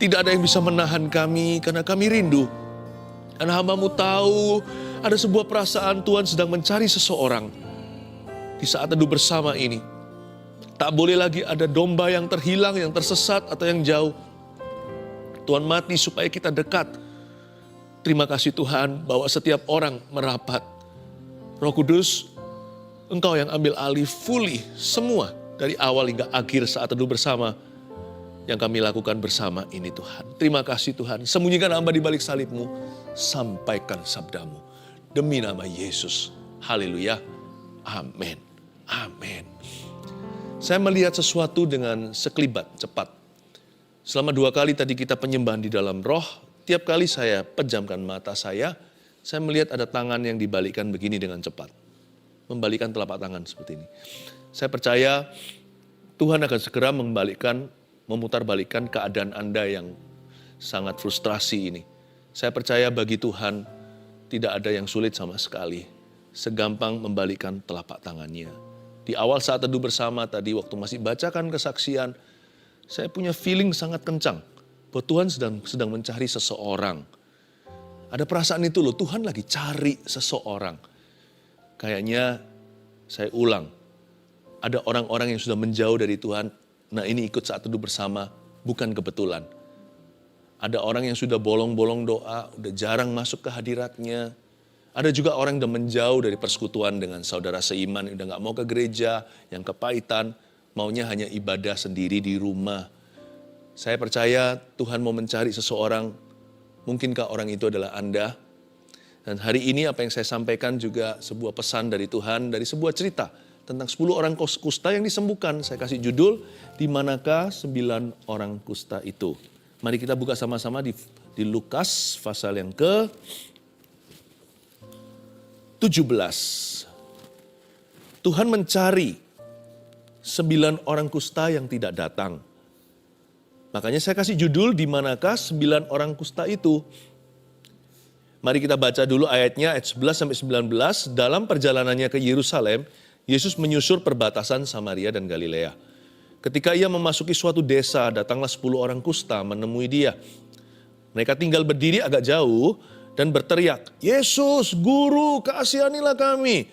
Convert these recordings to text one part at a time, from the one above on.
Tidak ada yang bisa menahan kami karena kami rindu. Dan hamba-Mu tahu ada sebuah perasaan Tuhan sedang mencari seseorang di saat teduh bersama ini. Tak boleh lagi ada domba yang terhilang, yang tersesat atau yang jauh. Tuhan mati supaya kita dekat. Terima kasih Tuhan bahwa setiap orang merapat. Roh Kudus, Engkau yang ambil alih fully semua dari awal hingga akhir saat teduh bersama yang kami lakukan bersama ini Tuhan. Terima kasih Tuhan. Sembunyikan hamba di balik salib-Mu. Sampaikan sabda-Mu. Demi nama Yesus. Haleluya. Amin. Amin. Saya melihat sesuatu dengan sekelibat cepat. Selama 2 kali tadi kita penyembahan di dalam roh. Tiap kali saya pejamkan mata saya melihat ada tangan yang dibalikkan begini dengan cepat. Membalikkan telapak tangan seperti ini. Saya percaya Tuhan akan segera memutarbalikkan keadaan Anda yang sangat frustrasi ini. Saya percaya bagi Tuhan tidak ada yang sulit sama sekali. Segampang membalikkan telapak tangannya. Di awal saat teduh bersama tadi waktu masih bacakan kesaksian, saya punya feeling sangat kencang bahwa Tuhan sedang mencari seseorang. Ada perasaan itu loh, Tuhan lagi cari seseorang. Kayaknya saya ulang, ada orang-orang yang sudah menjauh dari Tuhan, nah ini ikut saat teduh bersama, bukan kebetulan. Ada orang yang sudah bolong-bolong doa, udah jarang masuk ke hadiratnya. Ada juga orang yang udah menjauh dari persekutuan dengan saudara seiman, udah gak mau ke gereja, yang kepahitan, maunya hanya ibadah sendiri di rumah. Saya percaya Tuhan mau mencari seseorang, mungkinkah orang itu adalah Anda? Dan hari ini apa yang saya sampaikan juga sebuah pesan dari Tuhan, dari sebuah cerita tentang 10 orang kusta yang disembuhkan. Saya kasih judul, di manakah 9 orang kusta itu? Mari kita buka sama-sama di Lukas pasal yang ke-17. Tuhan mencari 9 orang kusta yang tidak datang. Makanya saya kasih judul, di manakah 9 orang kusta itu? Mari kita baca dulu ayatnya, ayat 11-19. Dalam perjalanannya ke Yerusalem, Yesus menyusur perbatasan Samaria dan Galilea. Ketika ia memasuki suatu desa, datanglah 10 orang kusta menemui dia. Mereka tinggal berdiri agak jauh dan berteriak, "Yesus, Guru, kasihanilah kami."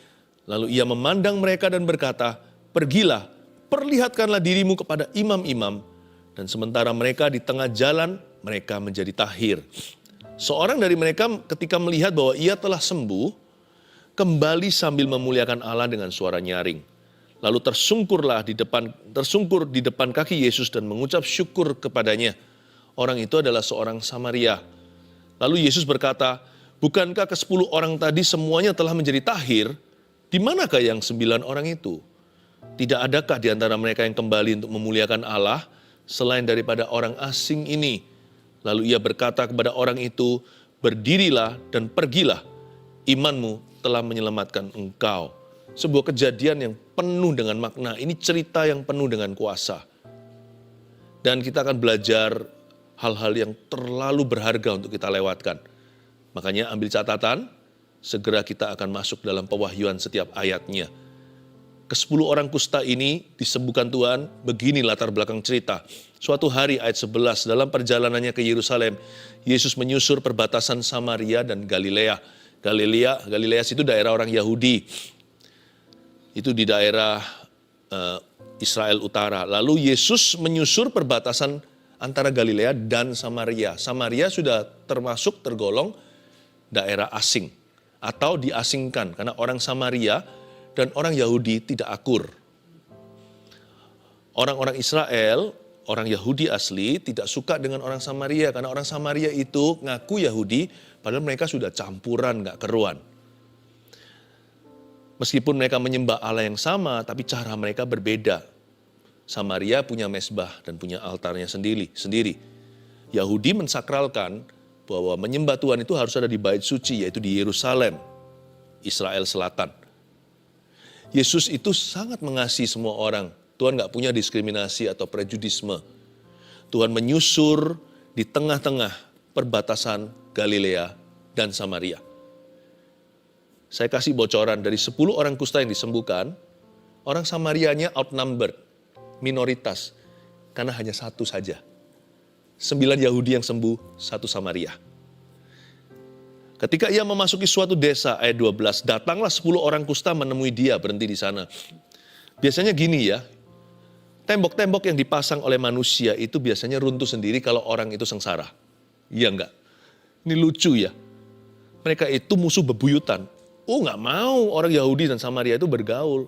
Lalu ia memandang mereka dan berkata, "Pergilah, perlihatkanlah dirimu kepada imam-imam." Dan sementara mereka di tengah jalan, mereka menjadi tahir. Seorang dari mereka ketika melihat bahwa ia telah sembuh, kembali sambil memuliakan Allah dengan suara nyaring. Lalu tersungkur di depan kaki Yesus dan mengucap syukur kepadanya. Orang itu adalah seorang Samaria. Lalu Yesus berkata, "Bukankah ke-10 orang tadi semuanya telah menjadi tahir? Di manakah yang 9 orang itu? Tidak adakah di antara mereka yang kembali untuk memuliakan Allah selain daripada orang asing ini?" Lalu ia berkata kepada orang itu, "Berdirilah dan pergilah, imanmu telah menyelamatkan engkau." Sebuah kejadian yang penuh dengan makna, ini cerita yang penuh dengan kuasa. Dan kita akan belajar hal-hal yang terlalu berharga untuk kita lewatkan. Makanya ambil catatan, segera kita akan masuk dalam pewahyuan setiap ayatnya. Ke-10 orang kusta ini disembuhkan Tuhan, begini latar belakang cerita. Suatu hari ayat 11, dalam perjalanannya ke Yerusalem, Yesus menyusur perbatasan Samaria dan Galilea. Galilea itu daerah orang Yahudi. Itu di daerah Israel Utara. Lalu Yesus menyusur perbatasan antara Galilea dan Samaria. Samaria sudah tergolong daerah asing atau diasingkan karena orang Samaria dan orang Yahudi tidak akur. Orang-orang Israel, orang Yahudi asli tidak suka dengan orang Samaria karena orang Samaria itu ngaku Yahudi padahal mereka sudah campuran, gak keruan. Meskipun mereka menyembah Allah yang sama, tapi cara mereka berbeda. Samaria punya mezbah dan punya altarnya sendiri. Yahudi mensakralkan bahwa menyembah Tuhan itu harus ada di bait suci, yaitu di Yerusalem, Israel Selatan. Yesus itu sangat mengasihi semua orang. Tuhan gak punya diskriminasi atau prejudisme. Tuhan menyusur di tengah-tengah perbatasan Galilea dan Samaria. Saya kasih bocoran dari 10 orang kusta yang disembuhkan, orang Samarianya outnumbered, minoritas, karena hanya satu saja. 9 Yahudi yang sembuh, 1 Samaria. Ketika ia memasuki suatu desa, ayat 12, datanglah 10 orang kusta menemui dia, berhenti di sana. Biasanya gini ya, tembok-tembok yang dipasang oleh manusia itu biasanya runtuh sendiri kalau orang itu sengsara. Iya enggak? Ini lucu ya. Mereka itu musuh bebuyutan. Oh nggak mau orang Yahudi dan Samaria itu bergaul.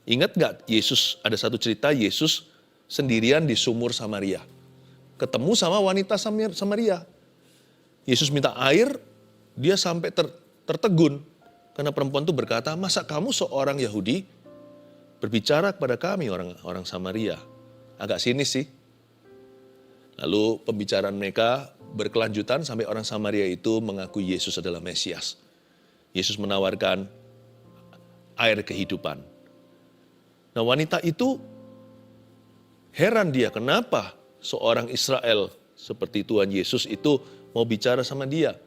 Ingat nggak Yesus, ada satu cerita Yesus sendirian di sumur Samaria. Ketemu sama wanita Samaria. Yesus minta air, dia sampai tertegun. Karena perempuan itu berkata, masa kamu seorang Yahudi berbicara kepada kami orang Samaria? Agak sinis sih. Lalu pembicaraan mereka berkelanjutan sampai orang Samaria itu mengaku Yesus adalah Mesias. Yesus menawarkan air kehidupan. Nah wanita itu heran dia, kenapa seorang Israel seperti Tuhan Yesus itu mau bicara sama dia.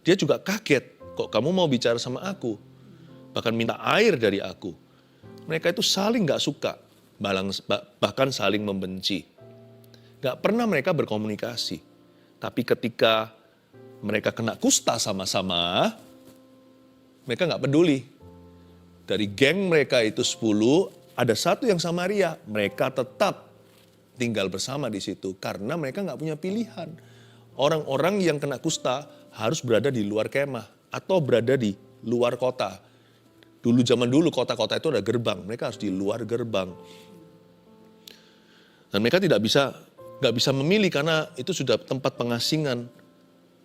Dia juga kaget, kok kamu mau bicara sama aku? Bahkan minta air dari aku. Mereka itu saling gak suka, bahkan saling membenci. Gak pernah mereka berkomunikasi. Tapi ketika mereka kena kusta sama-sama, mereka gak peduli. Dari geng mereka itu 10, ada satu yang Samaria, mereka tetap tinggal bersama di situ karena mereka nggak punya pilihan. Orang-orang yang kena kusta harus berada di luar kemah atau berada di luar kota. Zaman dulu kota-kota itu ada gerbang, mereka harus di luar gerbang. Dan mereka nggak bisa memilih karena itu sudah tempat pengasingan.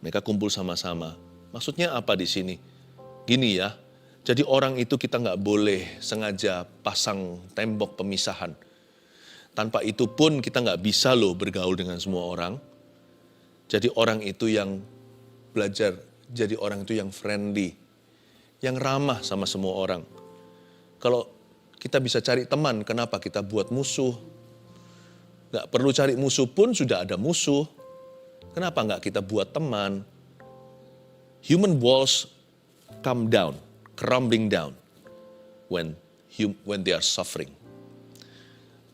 Mereka kumpul sama-sama. Maksudnya apa di sini? Gini ya. Jadi orang itu kita nggak boleh sengaja pasang tembok pemisahan. Tanpa itu pun kita nggak bisa loh bergaul dengan semua orang. Jadi orang itu yang belajar, jadi orang itu yang friendly. Yang ramah sama semua orang. Kalau kita bisa cari teman, kenapa kita buat musuh? Nggak perlu cari musuh pun sudah ada musuh. Kenapa nggak kita buat teman? Human walls come down. Crumbling down when they are suffering.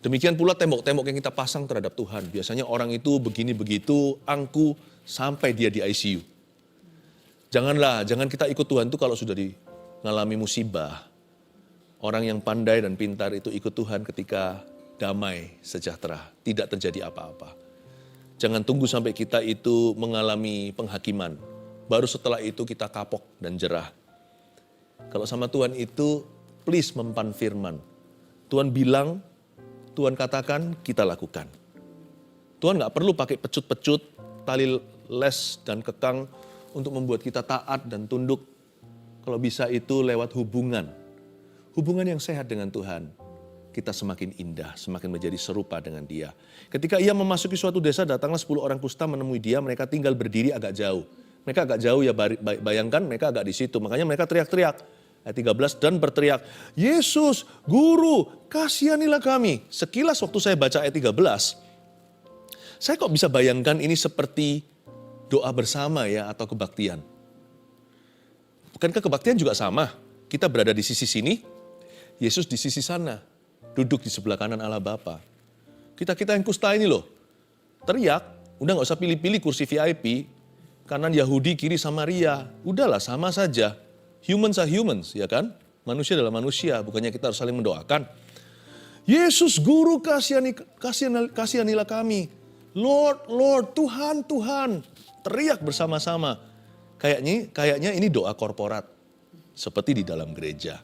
Demikian pula tembok-tembok yang kita pasang terhadap Tuhan. Biasanya orang itu begini begitu, angku sampai dia di ICU. Jangan kita ikut Tuhan itu kalau sudah mengalami musibah. Orang yang pandai dan pintar itu ikut Tuhan ketika damai, sejahtera, tidak terjadi apa-apa. Jangan tunggu sampai kita itu mengalami penghakiman. Baru setelah itu kita kapok dan jerah. Kalau sama Tuhan itu, please mempan firman. Tuhan bilang, Tuhan katakan, kita lakukan. Tuhan gak perlu pakai pecut-pecut, tali les dan kekang untuk membuat kita taat dan tunduk. Kalau bisa itu lewat hubungan. Hubungan yang sehat dengan Tuhan. Kita semakin indah, semakin menjadi serupa dengan Dia. Ketika ia memasuki suatu desa, datanglah 10 orang kusta menemui dia, mereka tinggal berdiri agak jauh. Mereka agak jauh ya, bayangkan mereka agak di situ. Makanya mereka teriak-teriak. Ayat 13, dan berteriak, Yesus, Guru, kasihanilah kami. Sekilas waktu saya baca ayat 13, saya kok bisa bayangkan ini seperti doa bersama ya atau kebaktian. Bukankah kebaktian juga sama? Kita berada di sisi sini, Yesus di sisi sana. Duduk di sebelah kanan Allah Bapa. Kita yang kusta ini loh, teriak, udah gak usah pilih-pilih kursi VIP, kanan Yahudi, kiri Samaria. Udahlah sama saja. Humans are humans, ya kan? Manusia adalah manusia, bukannya kita harus saling mendoakan. Yesus Guru kasihanilah kami. Lord, Tuhan. Teriak bersama-sama. Kayaknya ini doa korporat. Seperti di dalam gereja.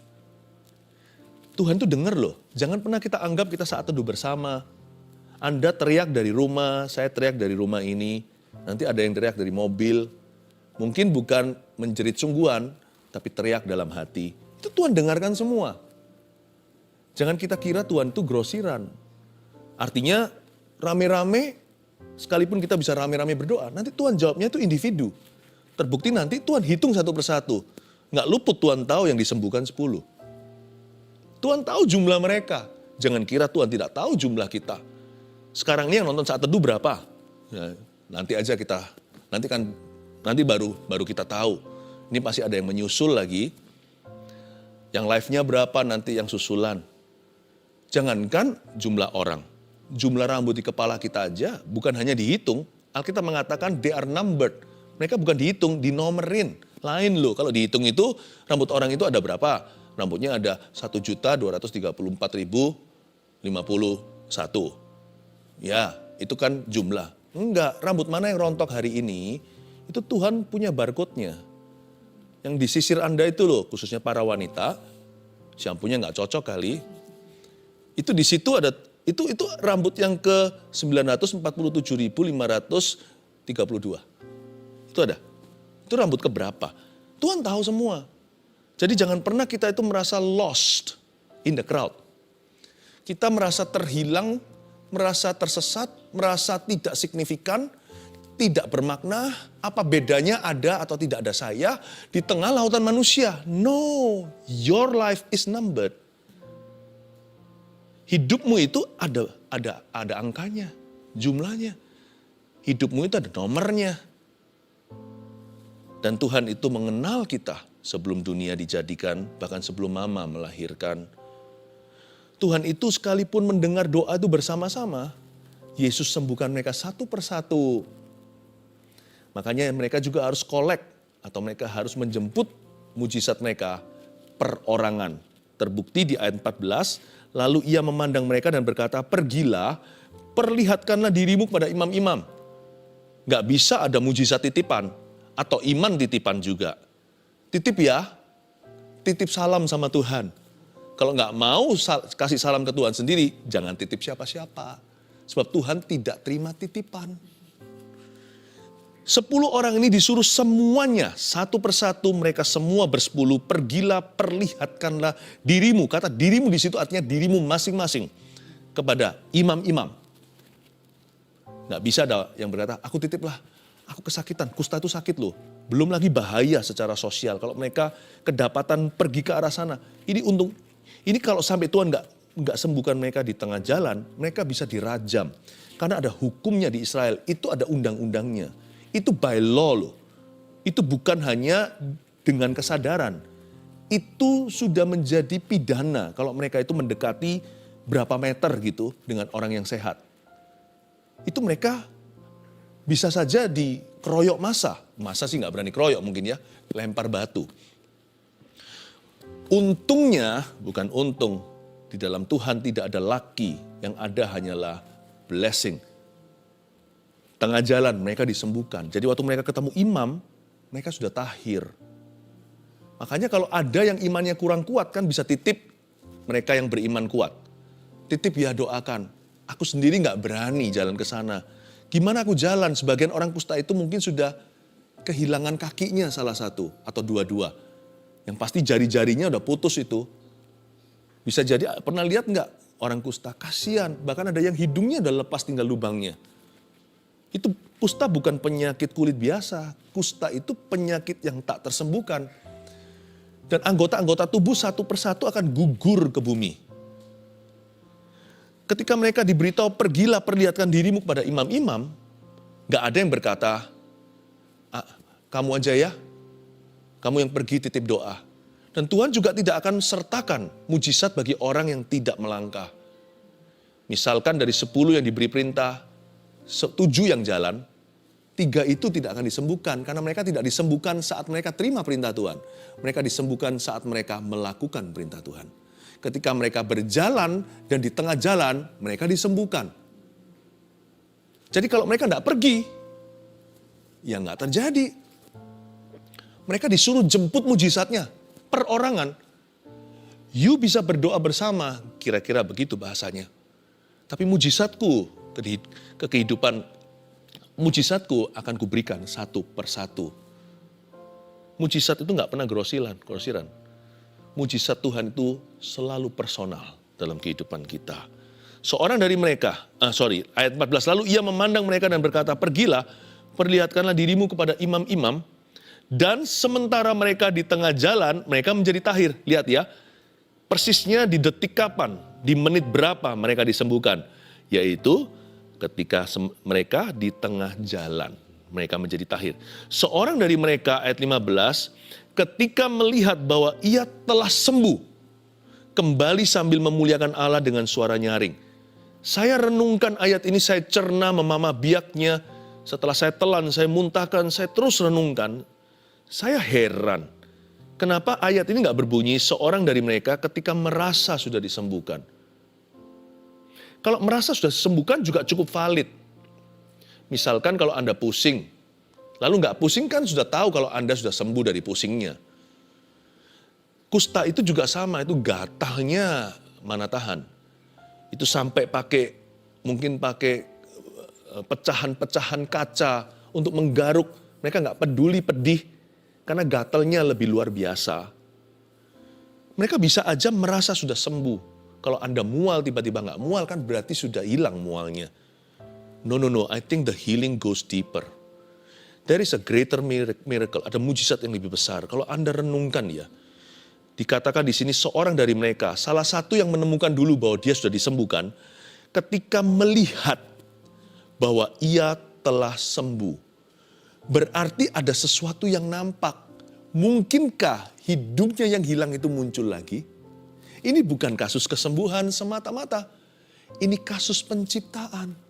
Tuhan tuh dengar loh. Jangan pernah kita anggap kita saat teduh bersama. Anda teriak dari rumah, saya teriak dari rumah ini. Nanti ada yang teriak dari mobil. Mungkin bukan menjerit sungguhan, tapi teriak dalam hati. Itu Tuhan dengarkan semua. Jangan kita kira Tuhan itu grosiran. Artinya rame-rame, sekalipun kita bisa rame-rame berdoa, nanti Tuhan jawabnya itu individu. Terbukti nanti Tuhan hitung satu persatu. Nggak luput Tuhan tahu yang disembuhkan 10. Tuhan tahu jumlah mereka. Jangan kira Tuhan tidak tahu jumlah kita. Sekarang ini yang nonton saat teduh berapa? Ya, nanti aja nanti baru kita tahu. Ini pasti ada yang menyusul lagi. Yang live-nya berapa nanti yang susulan. Jangankan jumlah orang. jumlah rambut di kepala kita aja bukan hanya dihitung. Alkitab mengatakan they are numbered. Mereka bukan dihitung, dinomerin. Lain loh, kalau dihitung itu rambut orang itu ada berapa? Rambutnya ada 1.234.051. Ya, itu kan jumlah. Enggak, rambut mana yang rontok hari ini, itu Tuhan punya barcode-nya. Yang di sisir Anda itu loh, khususnya para wanita, shampoo-nya nggak cocok kali. Itu di situ ada, itu rambut yang ke 947.532. Itu ada. Itu rambut keberapa? Tuhan tahu semua. Jadi jangan pernah kita itu merasa lost in the crowd. Kita merasa terhilang, merasa tersesat, merasa tidak signifikan, tidak bermakna, apa bedanya ada atau tidak ada saya di tengah lautan manusia. No, your life is numbered. Hidupmu itu ada angkanya, jumlahnya. Hidupmu itu ada nomornya. Dan Tuhan itu mengenal kita sebelum dunia dijadikan, bahkan sebelum mama melahirkan. Tuhan itu sekalipun mendengar doa itu bersama-sama, Yesus sembuhkan mereka satu persatu. Makanya mereka juga harus collect atau mereka harus menjemput mujizat mereka perorangan. Terbukti di ayat 14, lalu ia memandang mereka dan berkata, pergilah, perlihatkanlah dirimu kepada imam-imam. Gak bisa ada mujizat titipan atau iman titipan juga. Titip ya, titip salam sama Tuhan. Kalau nggak mau kasih salam ke Tuhan sendiri, jangan titip siapa-siapa. Sebab Tuhan tidak terima titipan. 10 orang ini disuruh semuanya, satu persatu mereka semua bersepuluh, pergilah perlihatkanlah dirimu. Kata dirimu di situ artinya dirimu masing-masing kepada imam-imam. Nggak bisa ada yang berkata, aku titiplah, aku kesakitan, kusta itu sakit loh. Belum lagi bahaya secara sosial kalau mereka kedapatan pergi ke arah sana. Ini kalau sampai Tuhan nggak sembuhkan mereka di tengah jalan, mereka bisa dirajam. Karena ada hukumnya di Israel, itu ada undang-undangnya. Itu by law loh. Itu bukan hanya dengan kesadaran. Itu sudah menjadi pidana kalau mereka itu mendekati berapa meter gitu dengan orang yang sehat. Itu mereka bisa saja dikeroyok massa. Massa sih nggak berani keroyok mungkin ya, lempar batu. Untungnya, bukan untung, di dalam Tuhan tidak ada lucky, yang ada hanyalah blessing. Tengah jalan mereka disembuhkan. Jadi waktu mereka ketemu imam, mereka sudah tahir. Makanya kalau ada yang imannya kurang kuat kan bisa titip mereka yang beriman kuat. Titip ya doakan. Aku sendiri gak berani jalan ke sana. Gimana aku jalan? Sebagian orang kusta itu mungkin sudah kehilangan kakinya salah satu atau dua-dua. Yang pasti jari-jarinya udah putus itu. Bisa jadi, pernah lihat gak orang kusta? Kasihan, bahkan ada yang hidungnya udah lepas tinggal lubangnya. Itu kusta bukan penyakit kulit biasa. Kusta itu penyakit yang tak tersembuhkan. Dan anggota-anggota tubuh satu persatu akan gugur ke bumi. Ketika mereka diberitahu pergilah perlihatkan dirimu kepada imam-imam, gak ada yang berkata, kamu aja ya, kamu yang pergi titip doa. Dan Tuhan juga tidak akan sertakan mujizat bagi orang yang tidak melangkah. Misalkan dari 10 yang diberi perintah, 7 yang jalan, 3 itu tidak akan disembuhkan. Karena mereka tidak disembuhkan saat mereka terima perintah Tuhan. Mereka disembuhkan saat mereka melakukan perintah Tuhan. Ketika mereka berjalan dan di tengah jalan, mereka disembuhkan. Jadi kalau mereka tidak pergi, ya nggak terjadi. Mereka disuruh jemput mujizatnya, perorangan. You bisa berdoa bersama, kira-kira begitu bahasanya. Tapi mujizatku, ke kehidupan, mujizatku akan kuberikan satu persatu. Mujizat itu nggak pernah grosiran. Mujizat Tuhan itu selalu personal dalam kehidupan kita. Seorang dari mereka, ayat 14, lalu ia memandang mereka dan berkata, pergilah, perlihatkanlah dirimu kepada imam-imam, dan sementara mereka di tengah jalan, mereka menjadi tahir. Lihat ya, persisnya di detik kapan, di menit berapa mereka disembuhkan. Yaitu ketika mereka di tengah jalan, mereka menjadi tahir. Seorang dari mereka, ayat 15, ketika melihat bahwa ia telah sembuh, kembali sambil memuliakan Allah dengan suara nyaring. Saya renungkan ayat ini, saya cerna memamah biaknya. Setelah saya telan, saya muntahkan, saya terus renungkan. Saya heran, kenapa ayat ini nggak berbunyi seorang dari mereka ketika merasa sudah disembuhkan. Kalau merasa sudah disembuhkan juga cukup valid. Misalkan kalau Anda pusing, lalu nggak pusing kan sudah tahu kalau Anda sudah sembuh dari pusingnya. Kusta itu juga sama, itu gatalnya mana tahan. Itu sampai mungkin pakai pecahan-pecahan kaca untuk menggaruk. Mereka nggak peduli pedih karena gatalnya lebih luar biasa. Mereka bisa aja merasa sudah sembuh. Kalau Anda mual tiba-tiba nggak mual kan berarti sudah hilang mualnya. No, I think the healing goes deeper. There is a greater miracle, ada mujizat yang lebih besar. Kalau Anda renungkan ya, dikatakan di sini seorang dari mereka, salah satu yang menemukan dulu bahwa dia sudah disembuhkan, ketika melihat bahwa ia telah sembuh. Berarti ada sesuatu yang nampak. Mungkinkah hidupnya yang hilang itu muncul lagi? Ini bukan kasus kesembuhan semata-mata. Ini kasus penciptaan.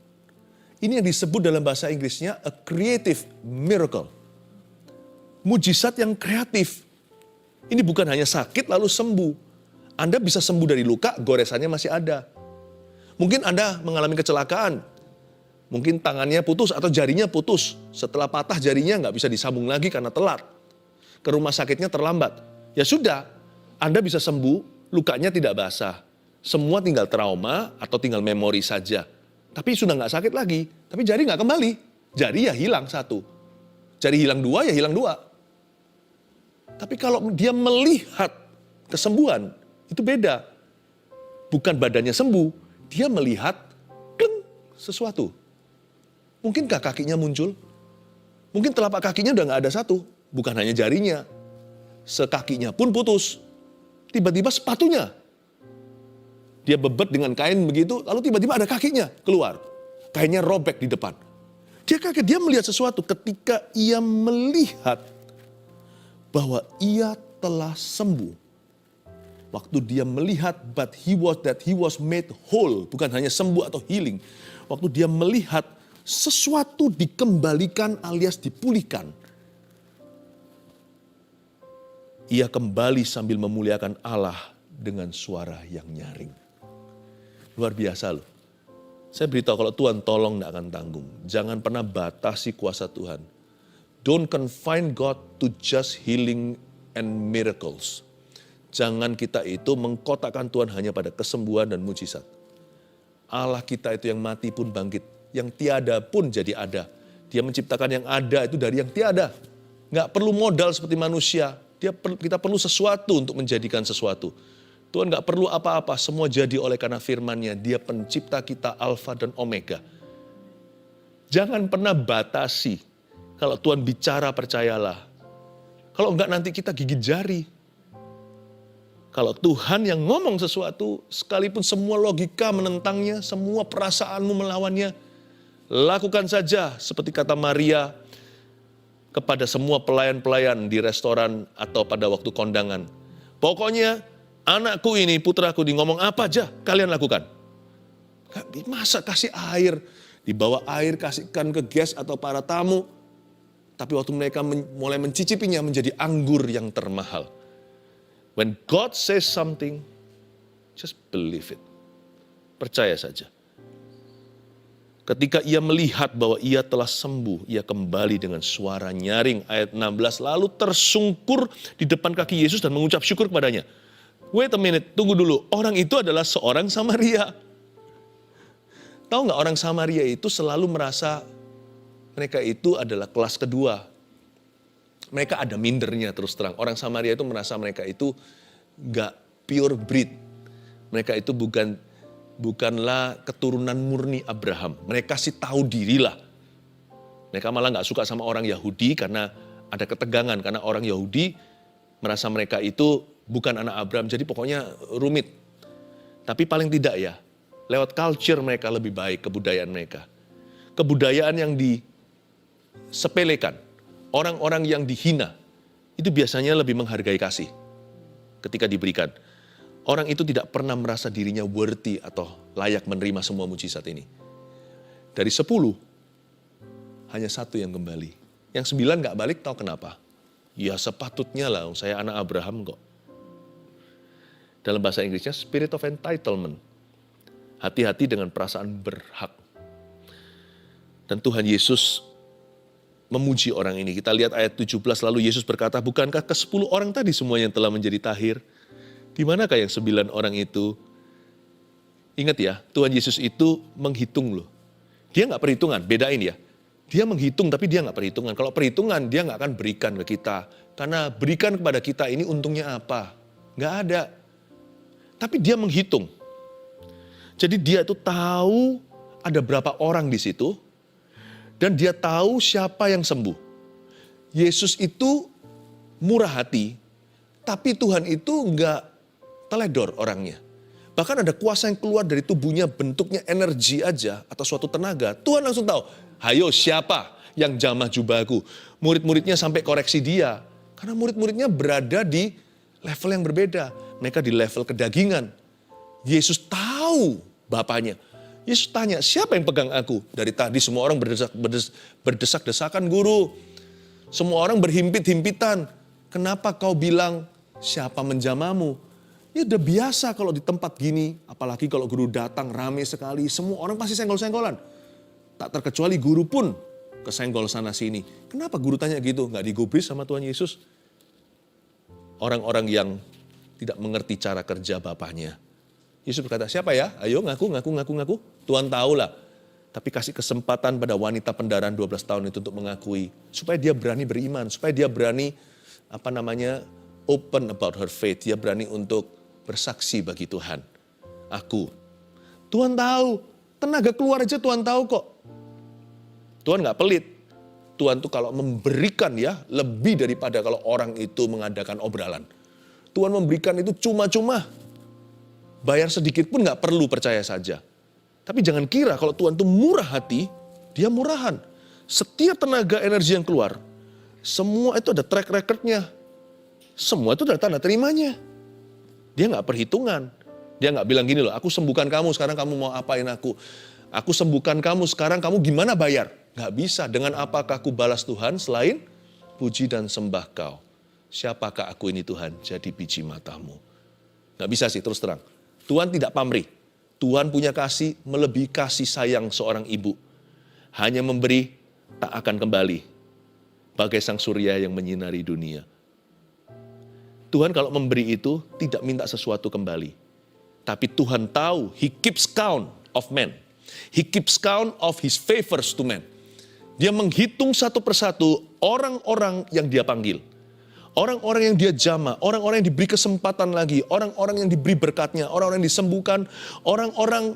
Ini yang disebut dalam bahasa Inggrisnya a creative miracle. Mujizat yang kreatif. Ini bukan hanya sakit lalu sembuh. Anda bisa sembuh dari luka, goresannya masih ada. Mungkin Anda mengalami kecelakaan. Mungkin tangannya putus atau jarinya putus. Setelah patah jarinya nggak bisa disambung lagi karena telat. Ke rumah sakitnya terlambat. Ya sudah, Anda bisa sembuh, lukanya tidak basah. Semua tinggal trauma atau tinggal memori saja. Tapi sudah nggak sakit lagi. Tapi jari nggak kembali. Jari ya hilang satu. Jari hilang dua ya hilang dua. Tapi kalau dia melihat kesembuhan, itu beda. Bukan badannya sembuh, dia melihat sesuatu. Mungkinkah kakinya muncul? Mungkin telapak kakinya udah nggak ada satu. Bukan hanya jarinya. Sekakinya pun putus. Tiba-tiba sepatunya. Dia bebet dengan kain begitu, lalu tiba-tiba ada kakinya keluar. Kainnya robek di depan. Dia kaget, dia melihat sesuatu ketika ia melihat bahwa ia telah sembuh. Waktu dia melihat that he was made whole, bukan hanya sembuh atau healing. Waktu dia melihat sesuatu dikembalikan alias dipulihkan. Ia kembali sambil memuliakan Allah dengan suara yang nyaring. Luar biasa loh. Saya beritahu kalau Tuhan tolong tidak akan tanggung. Jangan pernah batasi kuasa Tuhan. Don't confine God to just healing and miracles. Jangan kita itu mengkotakkan Tuhan hanya pada kesembuhan dan mujizat. Allah kita itu yang mati pun bangkit. Yang tiada pun jadi ada. Dia menciptakan yang ada itu dari yang tiada. Nggak perlu modal seperti manusia. Kita perlu sesuatu untuk menjadikan sesuatu. Tuhan nggak perlu apa-apa, semua jadi oleh karena firman-Nya. Dia pencipta kita Alfa dan Omega. Jangan pernah batasi. Kalau Tuhan bicara percayalah. Kalau enggak nanti kita gigit jari. Kalau Tuhan yang ngomong sesuatu, sekalipun semua logika menentangnya, semua perasaanmu melawannya, lakukan saja seperti kata Maria kepada semua pelayan-pelayan di restoran atau pada waktu kondangan. Pokoknya anakku ini, putraku ini ngomong apa aja, kalian lakukan. Masa kasih air, dibawa air kasihkan ke guest atau para tamu. Tapi waktu mereka mulai mencicipinya menjadi anggur yang termahal. When God says something, just believe it. Percaya saja. Ketika ia melihat bahwa ia telah sembuh, ia kembali dengan suara nyaring. Ayat 16, lalu tersungkur di depan kaki Yesus dan mengucap syukur kepadanya. Wait a minute, tunggu dulu. Orang itu adalah seorang Samaria. Tahu nggak, orang Samaria itu selalu merasa mereka itu adalah kelas kedua. Mereka ada mindernya terus terang. Orang Samaria itu merasa mereka itu nggak pure breed. Mereka itu bukanlah keturunan murni Abraham. Mereka sih tahu dirilah. Mereka malah nggak suka sama orang Yahudi karena ada ketegangan. Karena orang Yahudi merasa mereka itu bukan anak Abraham. Jadi pokoknya rumit. Tapi paling tidak ya, lewat culture mereka lebih baik, kebudayaan mereka. Kebudayaan yang disepelekan. Orang-orang yang dihina, itu biasanya lebih menghargai kasih ketika diberikan. Orang itu tidak pernah merasa dirinya worthy atau layak menerima semua mujizat ini. Dari 10, hanya 1 yang kembali. Yang 9 gak balik, tahu kenapa? Ya sepatutnya lah, saya anak Abraham kok. Dalam bahasa Inggrisnya, spirit of entitlement. Hati-hati dengan perasaan berhak. Dan Tuhan Yesus memuji orang ini. Kita lihat ayat 17, lalu Yesus berkata, bukankah ke-10 orang tadi semuanya telah menjadi tahir? Di manakah yang 9 orang itu? Ingat ya, Tuhan Yesus itu menghitung loh. Dia nggak perhitungan, bedain ya. Dia menghitung tapi dia nggak perhitungan. Kalau perhitungan dia nggak akan berikan ke kita. Karena berikan kepada kita ini untungnya apa? Nggak ada. Tapi dia menghitung. Jadi dia itu tahu ada berapa orang di situ. Dan dia tahu siapa yang sembuh. Yesus itu murah hati. Tapi Tuhan itu nggak teledor orangnya. Bahkan ada kuasa yang keluar dari tubuhnya, bentuknya energi aja atau suatu tenaga. Tuhan langsung tahu, hayo siapa yang jamah jubahku. Murid-muridnya sampai koreksi dia. Karena murid-muridnya berada di level yang berbeda. Mereka di level kedagingan. Yesus tahu Bapaknya. Yesus tanya, siapa yang pegang aku? Dari tadi semua orang berdesak-desakan, guru. Semua orang berhimpit-himpitan. Kenapa kau bilang siapa menjamamu? Ya udah biasa kalau di tempat gini. Apalagi kalau guru datang rame sekali. Semua orang pasti senggol-senggolan. Tak terkecuali guru pun kesenggol sana sini. Kenapa guru tanya gitu? Nggak digubris sama Tuhan Yesus? Orang-orang yang tidak mengerti cara kerja Bapaknya. Yesus berkata, siapa ya? Ayo ngaku. Tuhan tahulah. Tapi kasih kesempatan pada wanita pendarahan 12 tahun itu untuk mengakui. Supaya dia berani beriman. Supaya dia berani, open about her faith. Dia berani untuk bersaksi bagi Tuhan. Aku. Tuhan tahu. Tenaga keluar aja Tuhan tahu kok. Tuhan gak pelit. Tuhan tuh kalau memberikan ya, lebih daripada kalau orang itu mengadakan obralan. Tuhan memberikan itu cuma-cuma. Bayar sedikit pun gak perlu, percaya saja. Tapi jangan kira kalau Tuhan itu murah hati, dia murahan. Setiap tenaga energi yang keluar, semua itu ada track record-nya. Semua itu ada tanda terimanya. Dia gak perhitungan. Dia gak bilang gini loh, aku sembuhkan kamu, sekarang kamu mau apain aku. Aku sembuhkan kamu, sekarang kamu gimana bayar? Gak bisa, dengan apakah aku balas Tuhan selain puji dan sembah kau. Siapakah aku ini Tuhan, jadi biji matamu. Gak bisa sih, terus terang. Tuhan tidak pamrih. Tuhan punya kasih melebihi kasih sayang seorang ibu. Hanya memberi, tak akan kembali. Bagai sang surya yang menyinari dunia. Tuhan kalau memberi itu tidak minta sesuatu kembali. Tapi Tuhan tahu, He keeps count of men. He keeps count of His favors to men. Dia menghitung satu persatu orang-orang yang dia panggil. Orang-orang yang dia jamah, orang-orang yang diberi kesempatan lagi, orang-orang yang diberi berkatnya, orang-orang yang disembuhkan, orang-orang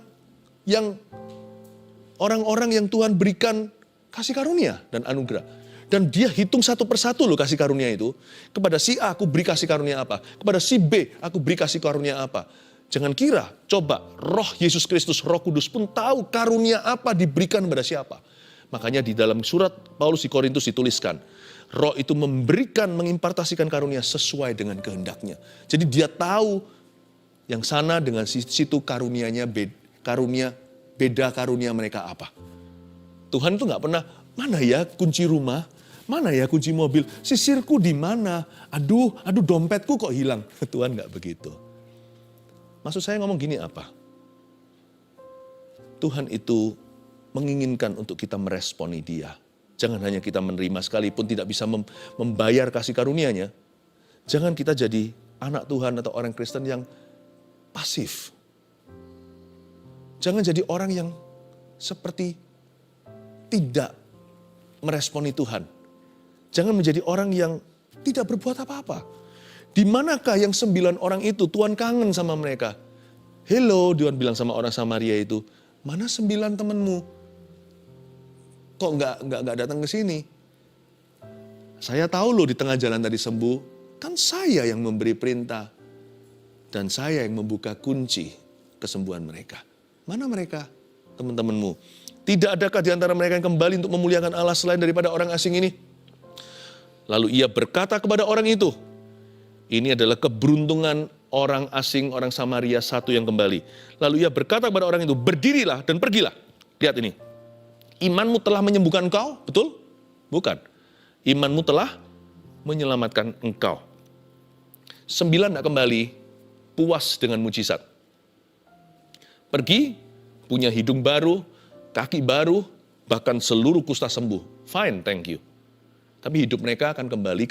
yang Tuhan berikan kasih karunia dan anugerah. Dan dia hitung satu persatu loh kasih karunia itu. Kepada si A aku beri kasih karunia apa, kepada si B aku beri kasih karunia apa. Jangan kira, coba roh Yesus Kristus, Roh Kudus pun tahu karunia apa diberikan kepada siapa. Makanya di dalam surat Paulus di Korintus dituliskan, Roh itu memberikan, mengimpartasikan karunia sesuai dengan kehendaknya. Jadi dia tahu yang sana dengan situ karunianya beda karunia mereka apa. Tuhan itu nggak pernah, mana ya kunci rumah, mana ya kunci mobil, sisirku di mana, aduh dompetku kok hilang. Tuhan nggak begitu. Maksud saya ngomong gini apa? Tuhan itu menginginkan untuk kita meresponi Dia. Jangan hanya kita menerima sekalipun tidak bisa membayar kasih karunia-Nya. Jangan kita jadi anak Tuhan atau orang Kristen yang pasif. Jangan jadi orang yang seperti tidak meresponi Tuhan. Jangan menjadi orang yang tidak berbuat apa-apa. Di manakah yang 9 orang itu Tuhan kangen sama mereka? Hello, Tuhan bilang sama orang Samaria itu, mana 9 temanmu? Kok nggak datang ke sini? Saya tahu loh di tengah jalan tadi sembuh, kan saya yang memberi perintah. Dan saya yang membuka kunci kesembuhan mereka. Mana mereka? Teman-temanmu. Tidak adakah di antara mereka yang kembali untuk memuliakan Allah selain daripada orang asing ini? Lalu ia berkata kepada orang itu, ini adalah keberuntungan orang asing, orang Samaria satu yang kembali. Lalu ia berkata kepada orang itu, berdirilah dan pergilah. Lihat ini, imanmu telah menyembuhkan engkau, betul? Bukan. Imanmu telah menyelamatkan engkau. 9 tidak kembali, puas dengan mujizat. Pergi, punya hidung baru, kaki baru, bahkan seluruh kusta sembuh. Fine, thank you. Tapi hidup mereka akan kembali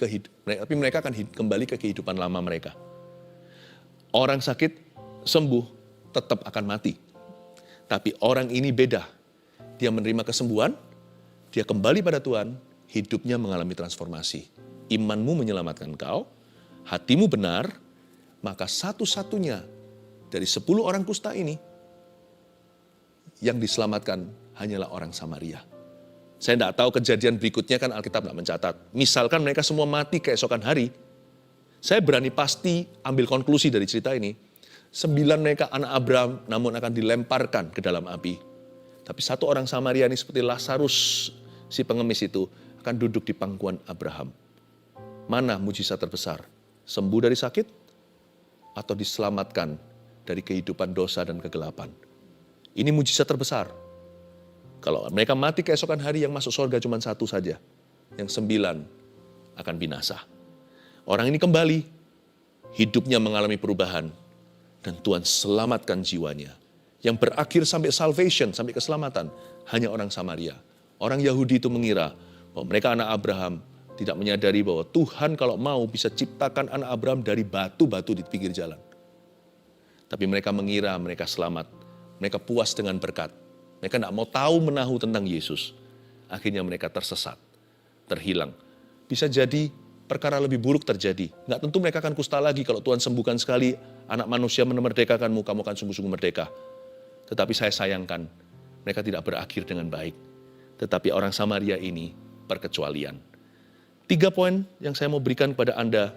ke kehidupan lama mereka. Orang sakit sembuh tetap akan mati. Tapi orang ini beda. Dia menerima kesembuhan, dia kembali pada Tuhan, hidupnya mengalami transformasi. Imanmu menyelamatkan kau, hatimu benar, maka satu-satunya dari 10 orang kusta ini yang diselamatkan hanyalah orang Samaria. Saya tidak tahu kejadian berikutnya, kan Alkitab tidak mencatat. Misalkan mereka semua mati keesokan hari, saya berani pasti ambil konklusi dari cerita ini, 9 mereka anak Abraham namun akan dilemparkan ke dalam api. Tapi satu orang Samaria ini seperti Lazarus, si pengemis itu, akan duduk di pangkuan Abraham. Mana mujizat terbesar? Sembuh dari sakit atau diselamatkan dari kehidupan dosa dan kegelapan? Ini mujizat terbesar. Kalau mereka mati keesokan hari, yang masuk surga cuma 1 saja. Yang 9 akan binasa. Orang ini kembali, hidupnya mengalami perubahan. Dan Tuhan selamatkan jiwanya. Yang berakhir sampai salvation, sampai keselamatan, hanya orang Samaria. Orang Yahudi itu mengira bahwa mereka anak Abraham, tidak menyadari bahwa Tuhan kalau mau bisa ciptakan anak Abraham dari batu-batu di pinggir jalan. Tapi mereka mengira mereka selamat. Mereka puas dengan berkat. Mereka tidak mau tahu menahu tentang Yesus. Akhirnya mereka tersesat, terhilang. Bisa jadi perkara lebih buruk terjadi. Nggak tentu mereka akan kusta lagi. Kalau Tuhan sembuhkan sekali anak manusia memerdekakanmu, kamu akan sungguh-sungguh merdeka. Tetapi saya sayangkan, mereka tidak berakhir dengan baik. Tetapi orang Samaria ini perkecualian. 3 poin yang saya mau berikan kepada Anda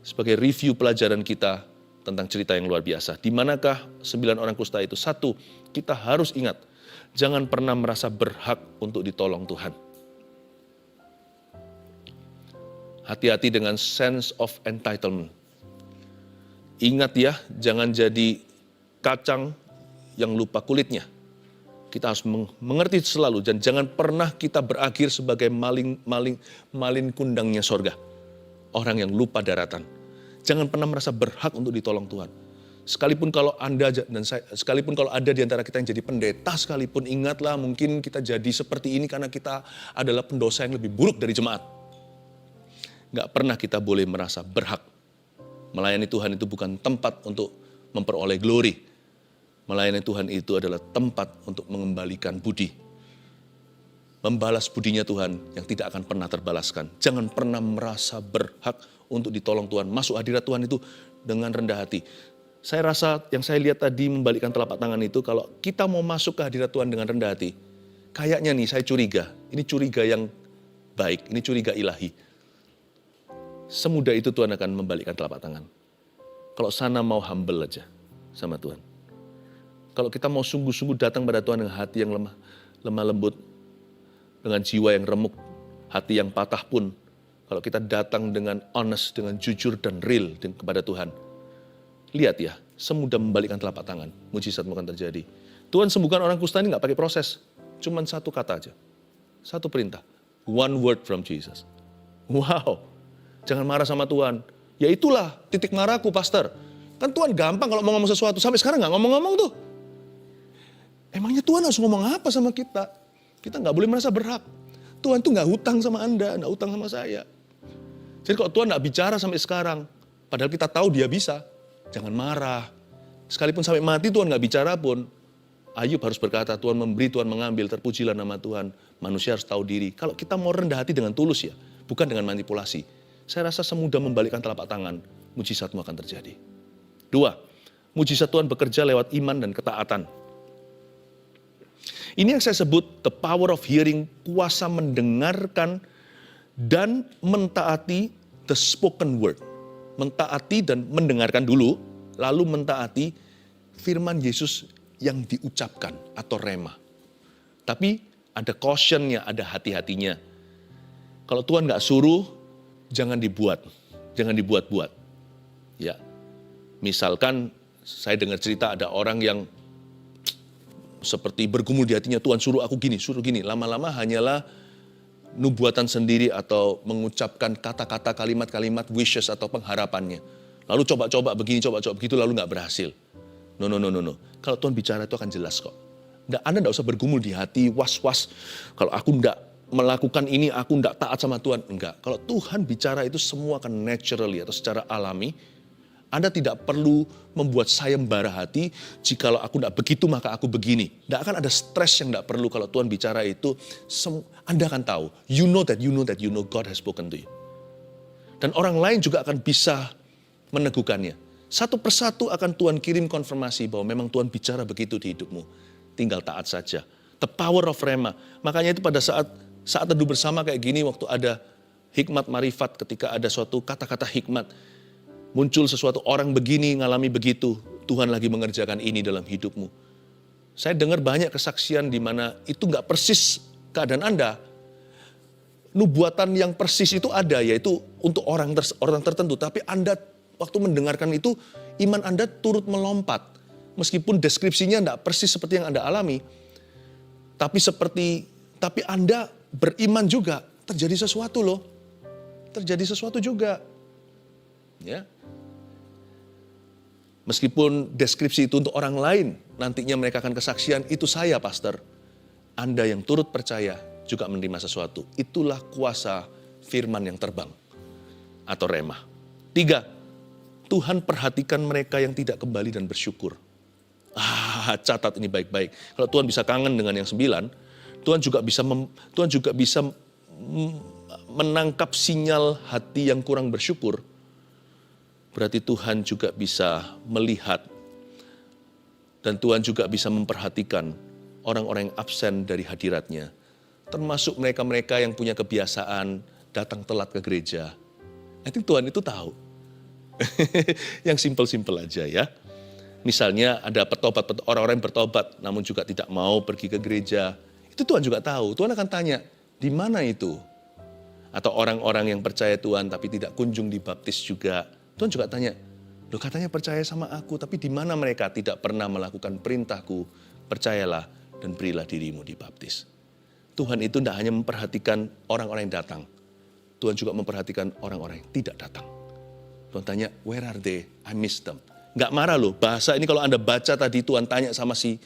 sebagai review pelajaran kita tentang cerita yang luar biasa. Di manakah 9 orang kusta itu? 1, kita harus ingat, jangan pernah merasa berhak untuk ditolong Tuhan. Hati-hati dengan sense of entitlement. Ingat ya, jangan jadi kacang yang lupa kulitnya. Kita harus mengerti selalu, dan jangan pernah kita berakhir sebagai maling kundangnya sorga. Orang yang lupa daratan. Jangan pernah merasa berhak untuk ditolong Tuhan. Sekalipun kalau Anda dan saya, sekalipun kalau ada di antara kita yang jadi pendeta sekalipun, ingatlah mungkin kita jadi seperti ini karena kita adalah pendosa yang lebih buruk dari jemaat. Gak pernah kita boleh merasa berhak. Melayani Tuhan itu bukan tempat untuk memperoleh glory. Melayani Tuhan itu adalah tempat untuk mengembalikan budi. Membalas budinya Tuhan yang tidak akan pernah terbalaskan. Jangan pernah merasa berhak untuk ditolong Tuhan. Masuk hadirat Tuhan itu dengan rendah hati. Saya rasa yang saya lihat tadi membalikkan telapak tangan itu, kalau kita mau masuk ke hadirat Tuhan dengan rendah hati, kayaknya nih saya curiga. Ini curiga yang baik, ini curiga ilahi. Semudah itu Tuhan akan membalikkan telapak tangan. Kalau sana mau humble aja sama Tuhan. Kalau kita mau sungguh-sungguh datang pada Tuhan dengan hati yang lemah lembut, dengan jiwa yang remuk, hati yang patah pun, kalau kita datang dengan honest, dengan jujur dan real kepada Tuhan, lihat ya, semudah membalikkan telapak tangan, mujizat akan terjadi. Tuhan sembuhkan orang kusta ini nggak pakai proses, cuman 1 kata aja, 1 perintah, 1 word from Jesus. Wow, jangan marah sama Tuhan. Ya itulah titik marahku, pastor. Kan Tuhan gampang kalau mau ngomong sesuatu, sampai sekarang nggak ngomong-ngomong tuh. Emangnya Tuhan harus ngomong apa sama kita? Kita nggak boleh merasa berhak. Tuhan tuh nggak hutang sama Anda, nggak hutang sama saya. Jadi kalau Tuhan nggak bicara sampai sekarang, padahal kita tahu Dia bisa, jangan marah. Sekalipun sampai mati Tuhan nggak bicara pun, Ayub harus berkata, Tuhan memberi, Tuhan mengambil, terpujilah nama Tuhan. Manusia harus tahu diri. Kalau kita mau rendah hati dengan tulus ya, bukan dengan manipulasi. Saya rasa semudah membalikkan telapak tangan, mujizatmu akan terjadi. 2, mujizat Tuhan bekerja lewat iman dan ketaatan. Ini yang saya sebut the power of hearing, kuasa mendengarkan dan mentaati the spoken word. Mentaati dan mendengarkan dulu, lalu mentaati firman Yesus yang diucapkan atau rema. Tapi ada caution-nya, ada hati-hatinya. Kalau Tuhan nggak suruh, jangan dibuat-buat. Ya. Misalkan saya dengar cerita ada orang yang seperti bergumul di hatinya, Tuhan suruh aku gini, suruh gini. Lama-lama hanyalah nubuatan sendiri atau mengucapkan kata-kata, kalimat-kalimat wishes atau pengharapannya. Lalu coba-coba begini, coba-coba begitu, lalu nggak berhasil. No. Kalau Tuhan bicara itu akan jelas kok. Anda nggak usah bergumul di hati, was-was. Kalau aku nggak melakukan ini, aku nggak taat sama Tuhan. Enggak. Kalau Tuhan bicara itu semua akan naturally atau secara alami. Anda tidak perlu membuat sayembara hati, jikalau aku tidak begitu maka aku begini. Tidak akan ada stres yang tidak perlu kalau Tuhan bicara itu, Anda akan tahu. You know that God has spoken to you. Dan orang lain juga akan bisa meneguhkannya. Satu persatu akan Tuhan kirim konfirmasi bahwa memang Tuhan bicara begitu di hidupmu. Tinggal taat saja. The power of rema. Makanya itu pada saat teduh bersama kayak gini, waktu ada hikmat marifat, ketika ada suatu kata-kata hikmat, muncul sesuatu orang begini, ngalami begitu. Tuhan lagi mengerjakan ini dalam hidupmu. Saya dengar banyak kesaksian di mana itu nggak persis keadaan Anda. Nubuatan yang persis itu ada, yaitu untuk orang tertentu. Tapi Anda waktu mendengarkan itu, iman Anda turut melompat. Meskipun deskripsinya nggak persis seperti yang Anda alami. Tapi Anda beriman juga. Terjadi sesuatu loh. Terjadi sesuatu juga. Ya. Meskipun deskripsi itu untuk orang lain, nantinya mereka akan kesaksian, itu saya pastor. Anda yang turut percaya juga menerima sesuatu. Itulah kuasa firman yang terbang atau rema. 3, Tuhan perhatikan mereka yang tidak kembali dan bersyukur. Catat ini baik-baik. Kalau Tuhan bisa kangen dengan yang 9, Tuhan juga bisa menangkap sinyal hati yang kurang bersyukur. Berarti Tuhan juga bisa melihat dan Tuhan juga bisa memperhatikan orang-orang yang absen dari hadiratnya. Termasuk mereka-mereka yang punya kebiasaan datang telat ke gereja. I think Tuhan itu tahu. Yang simpel-simpel aja ya. Misalnya ada orang-orang yang bertobat namun juga tidak mau pergi ke gereja. Itu Tuhan juga tahu. Tuhan akan tanya, di mana itu? Atau orang-orang yang percaya Tuhan tapi tidak kunjung dibaptis juga. Tuhan juga tanya, loh katanya percaya sama aku, tapi di mana mereka tidak pernah melakukan perintahku? Percayalah dan berilah dirimu dibaptis. Tuhan itu tidak hanya memperhatikan orang-orang yang datang. Tuhan juga memperhatikan orang-orang yang tidak datang. Tuhan tanya, where are they? I miss them. Nggak marah loh, bahasa ini kalau Anda baca tadi Tuhan tanya sama si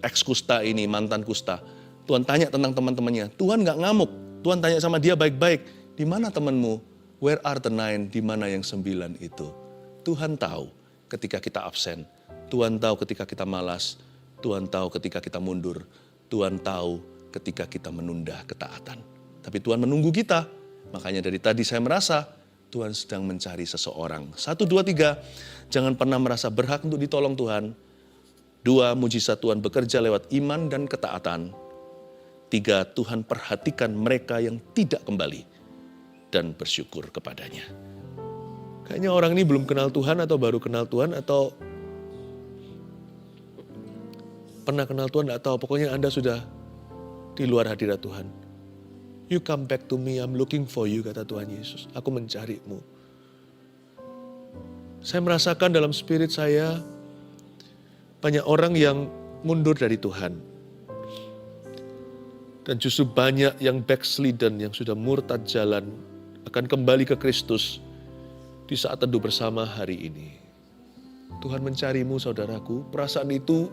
ex-kusta ini, mantan kusta. Tuhan tanya tentang teman-temannya. Tuhan nggak ngamuk. Tuhan tanya sama dia baik-baik. Di mana temanmu? Where are the 9? Di mana yang 9 itu? Tuhan tahu ketika kita absen. Tuhan tahu ketika kita malas. Tuhan tahu ketika kita mundur. Tuhan tahu ketika kita menunda ketaatan. Tapi Tuhan menunggu kita. Makanya dari tadi saya merasa Tuhan sedang mencari seseorang. 1, 2, 3. Jangan pernah merasa berhak untuk ditolong Tuhan. 2, mujizat Tuhan bekerja lewat iman dan ketaatan. 3, Tuhan perhatikan mereka yang tidak kembali dan bersyukur kepadanya. Kayaknya orang ini belum kenal Tuhan atau baru kenal Tuhan atau pernah kenal Tuhan atau pokoknya Anda sudah di luar hadirat Tuhan. You come back to me, I'm looking for you, kata Tuhan Yesus. Aku mencarimu. Saya merasakan dalam spirit saya banyak orang yang mundur dari Tuhan. Dan justru banyak yang backslidden, yang sudah murtad jalan, akan kembali ke Kristus di saat teduh bersama hari ini. Tuhan mencarimu saudaraku, perasaan itu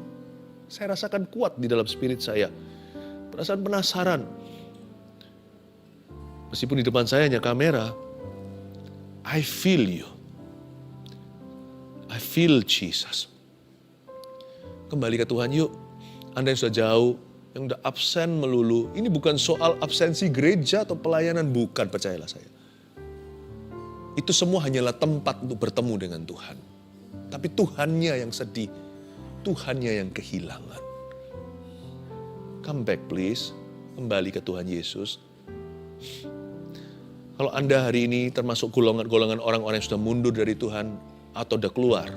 saya rasakan kuat di dalam spirit saya. Perasaan penasaran. Meskipun di depan saya hanya kamera, I feel you. I feel Jesus. Kembali ke Tuhan yuk. Anda yang sudah jauh, yang sudah absen melulu. Ini bukan soal absensi gereja atau pelayanan, bukan, percayalah saya. Itu semua hanyalah tempat untuk bertemu dengan Tuhan. Tapi Tuhannya yang sedih. Tuhannya yang kehilangan. Come back please. Kembali ke Tuhan Yesus. Kalau Anda hari ini termasuk golongan orang-orang yang sudah mundur dari Tuhan. Atau sudah keluar.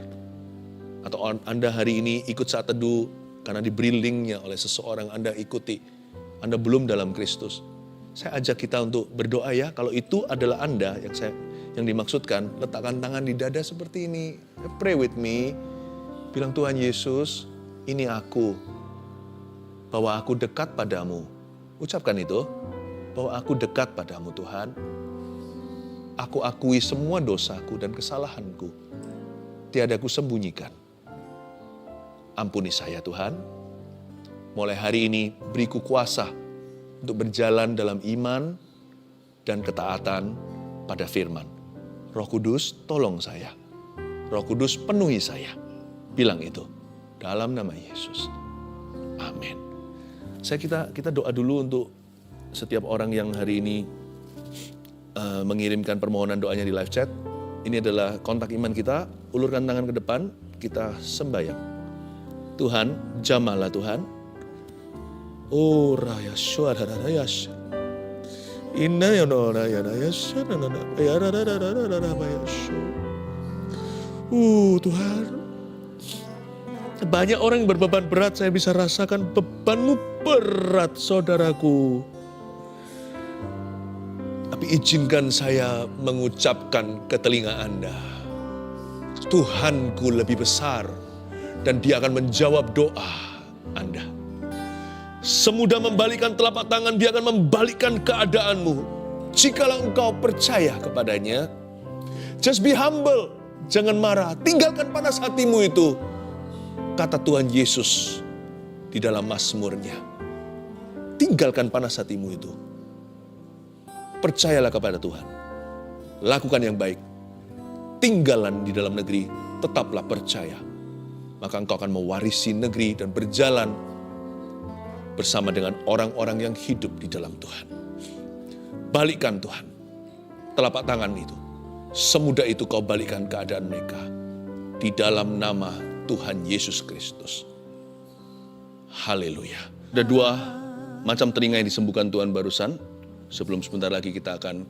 Atau Anda hari ini ikut saat teduh. Karena diberi linknya oleh seseorang Anda ikuti. Anda belum dalam Kristus. Saya ajak kita untuk berdoa ya. Kalau itu adalah Anda Yang dimaksudkan, letakkan tangan di dada seperti ini. Pray with me. Bilang, Tuhan Yesus, ini aku. Bahwa aku dekat padamu. Ucapkan itu. Bahwa aku dekat padamu Tuhan. Aku akui semua dosaku dan kesalahanku. Tiada ku sembunyikan. Ampuni saya Tuhan. Mulai hari ini beriku kuasa untuk berjalan dalam iman dan ketaatan pada firman. Roh Kudus tolong saya. Roh Kudus penuhi saya. Bilang itu dalam nama Yesus. Amin. Kita doa dulu untuk setiap orang yang hari ini mengirimkan permohonan doanya di live chat. Ini adalah kontak iman kita. Ulurkan tangan ke depan, kita sembahyang. Tuhan, jamahlah Tuhan. Oh raya suara raya. Inna ya nora ya raya sana ya raya. Tuhan. Banyak orang yang berbeban berat, saya bisa rasakan bebanmu berat saudaraku. Tapi izinkan saya mengucapkan ke telinga Anda. Tuhanku lebih besar dan Dia akan menjawab doa Anda. Semudah membalikkan telapak tangan, Dia akan membalikkan keadaanmu. Jikalau engkau percaya kepadanya, just be humble, jangan marah, tinggalkan panas hatimu itu. Kata Tuhan Yesus di dalam Mazmurnya, tinggalkan panas hatimu itu. Percayalah kepada Tuhan, lakukan yang baik, tinggallah di dalam negeri, tetaplah percaya. Maka engkau akan mewarisi negeri dan berjalan bersama dengan orang-orang yang hidup di dalam Tuhan. Balikkan Tuhan, telapak tangan itu. Semudah itu kau balikkan keadaan mereka. Di dalam nama Tuhan Yesus Kristus. Haleluya. Ada 2 macam telinga yang disembuhkan Tuhan barusan. Sebelum sebentar lagi kita akan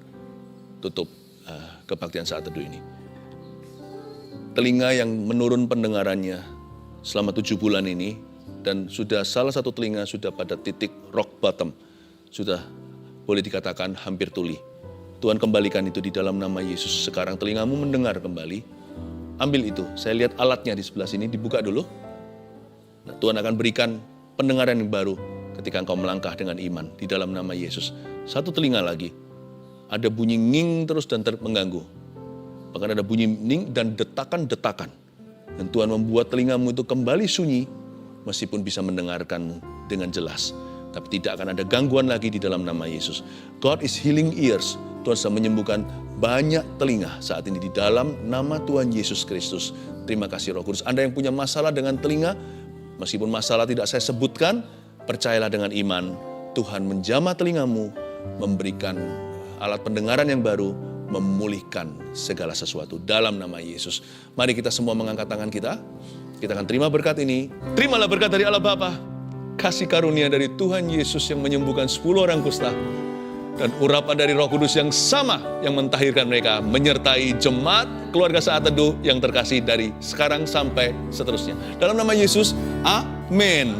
tutup kebaktian saat teduh ini. Telinga yang menurun pendengarannya selama 7 bulan ini. Dan sudah salah satu telinga sudah pada titik rock bottom. Sudah boleh dikatakan hampir tuli. Tuhan kembalikan itu di dalam nama Yesus. Sekarang telingamu mendengar kembali. Ambil itu. Saya lihat alatnya di sebelah sini. Dibuka dulu. Nah, Tuhan akan berikan pendengaran yang baru ketika engkau melangkah dengan iman di dalam nama Yesus. Satu telinga lagi. Ada bunyi nging terus dan mengganggu. Bahkan ada bunyi ning dan detakan-detakan. Dan Tuhan membuat telingamu itu kembali sunyi. Meskipun bisa mendengarkanmu dengan jelas. Tapi tidak akan ada gangguan lagi di dalam nama Yesus. God is healing ears. Tuhan sedang menyembuhkan banyak telinga saat ini di dalam nama Tuhan Yesus Kristus. Terima kasih Roh Kudus. Anda yang punya masalah dengan telinga, meskipun masalah tidak saya sebutkan, percayalah dengan iman. Tuhan menjamah telingamu, memberikan alat pendengaran yang baru, memulihkan segala sesuatu dalam nama Yesus. Mari kita semua mengangkat tangan kita. Kita akan terima berkat ini. Terimalah berkat dari Allah Bapa, kasih karunia dari Tuhan Yesus yang menyembuhkan 10 orang kusta, dan urapan dari Roh Kudus yang sama yang mentahirkan mereka, menyertai jemaat keluarga saat teduh yang terkasih dari sekarang sampai seterusnya. Dalam nama Yesus, amin.